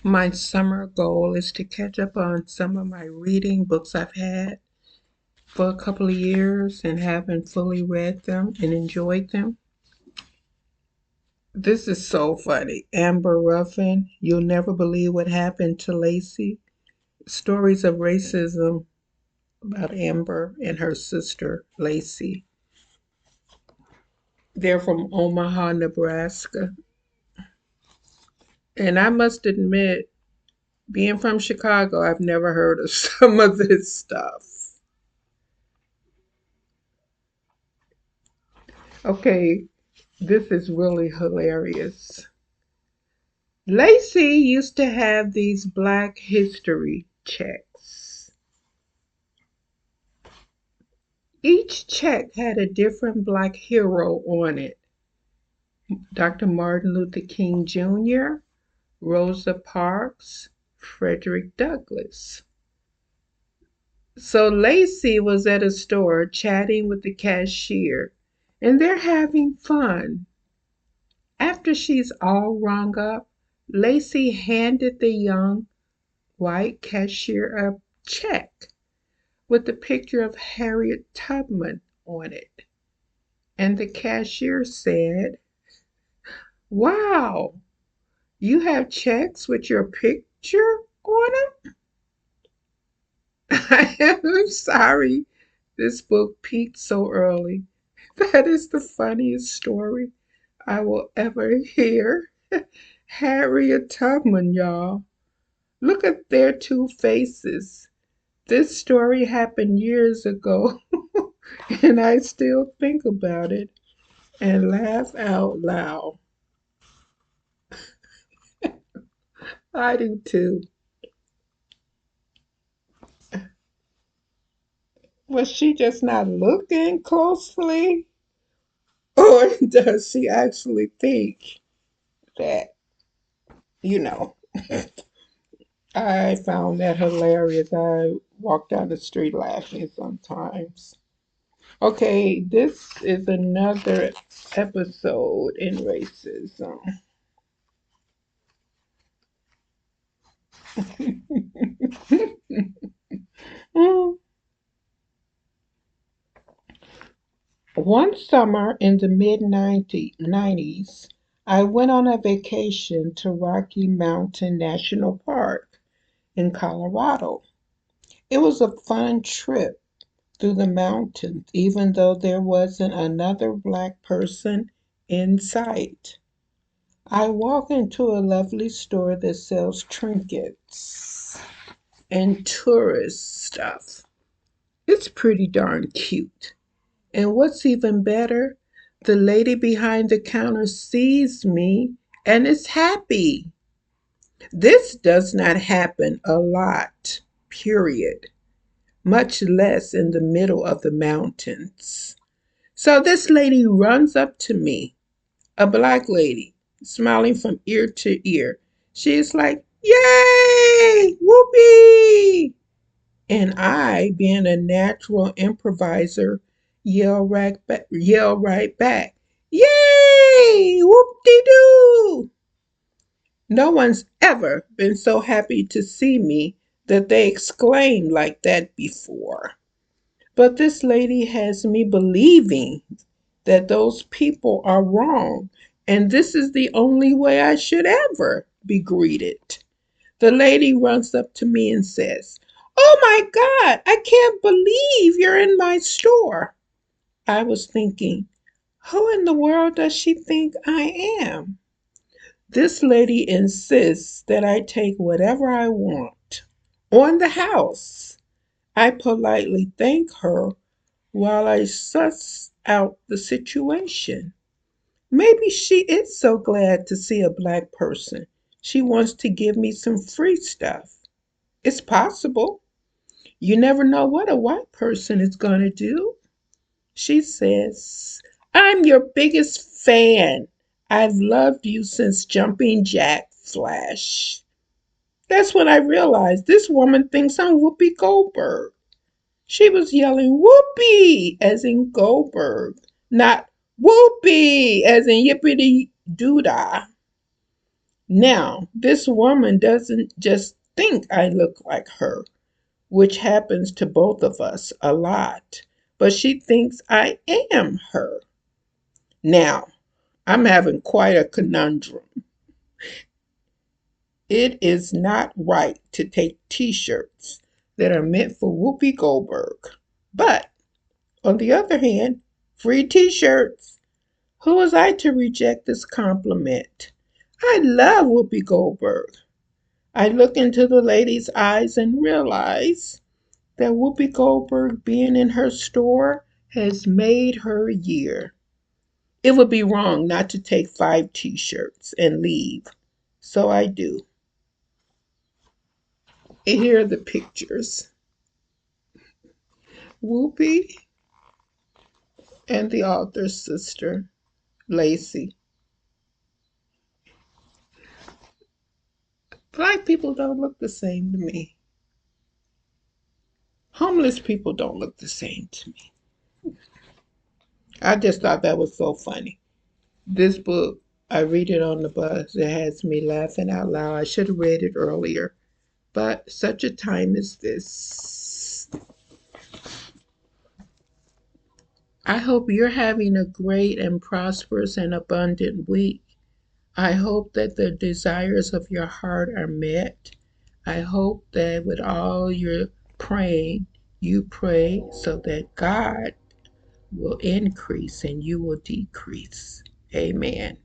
My summer goal is to catch up on some of my reading books I've had for a couple of years and haven't fully read them and enjoyed them. This is so funny. Amber Ruffin, you'll never believe what happened to Lacey. Stories of racism about Amber and her sister Lacey. They're from Omaha, Nebraska. And I must admit, being from Chicago, I've never heard of some of this stuff. Okay, this is really hilarious. Lacey used to have these Black History checks. Each check had a different Black hero on it: Dr. Martin Luther King Jr., Rosa Parks, Frederick Douglass. So Lacey was at a store chatting with the cashier, and they're having fun. After she's all rung up, Lacey handed the young white cashier a check with the picture of Harriet Tubman on it. And the cashier said, "Wow, you have checks with your picture on them?" I'm sorry this book peaked so early. That is the funniest story I will ever hear. Harriet Tubman, y'all. Look at their two faces. This story happened years ago, and I still think about it and laugh out loud. I do too. Was she just not looking closely? Or does she actually think that, you know, I found that hilarious. I walk down the street laughing sometimes. Okay, this is another episode in racism. One summer in the mid 90s, I went on a vacation to Rocky Mountain National Park in Colorado. It was a fun trip through the mountains, even though there wasn't another Black person in sight. I walk into a lovely store that sells trinkets and tourist stuff. It's pretty darn cute. And what's even better, the lady behind the counter sees me and is happy. This does not happen a lot, period, much less in the middle of the mountains. So this lady runs up to me, a Black lady, smiling from ear to ear. She is like, "Yay! Whoopee!" And I, being a natural improviser, yell right back, "Yay! Whoop-de-doo!" No one's ever been so happy to see me that they exclaimed like that before. But this lady has me believing that those people are wrong, and this is the only way I should ever be greeted. The lady runs up to me and says, "Oh my God, I can't believe you're in my store." I was thinking, who in the world does she think I am? This lady insists that I take whatever I want on the house. I politely thank her while I suss out the situation. Maybe she is so glad to see a Black person. She wants to give me some free stuff. It's possible. You never know what a white person is going to do. She says, "I'm your biggest fan. I've loved you since Jumping Jack Flash." That's when I realized this woman thinks I'm Whoopi Goldberg. She was yelling "Whoopi" as in Goldberg, not "Whoopi" as in yippity doodah. Now, this woman doesn't just think I look like her, which happens to both of us a lot, but she thinks I am her. Now, I'm having quite a conundrum. It is not right to take t shirts that are meant for Whoopi Goldberg. But on the other hand, free t shirts. Who was I to reject this compliment? I love Whoopi Goldberg. I look into the lady's eyes and realize that Whoopi Goldberg being in her store has made her year. It would be wrong not to take 5 t-shirts and leave. So I do. And here are the pictures. Whoopi and the author's sister, Lacey. Black people don't look the same to me. Homeless people don't look the same to me. I just thought that was so funny. This book, I read it on the bus. It has me laughing out loud. I should have read it earlier. But such a time as this. I hope you're having a great and prosperous and abundant week. I hope that the desires of your heart are met. I hope that with all your praying, you pray so that God will increase and you will decrease. Amen.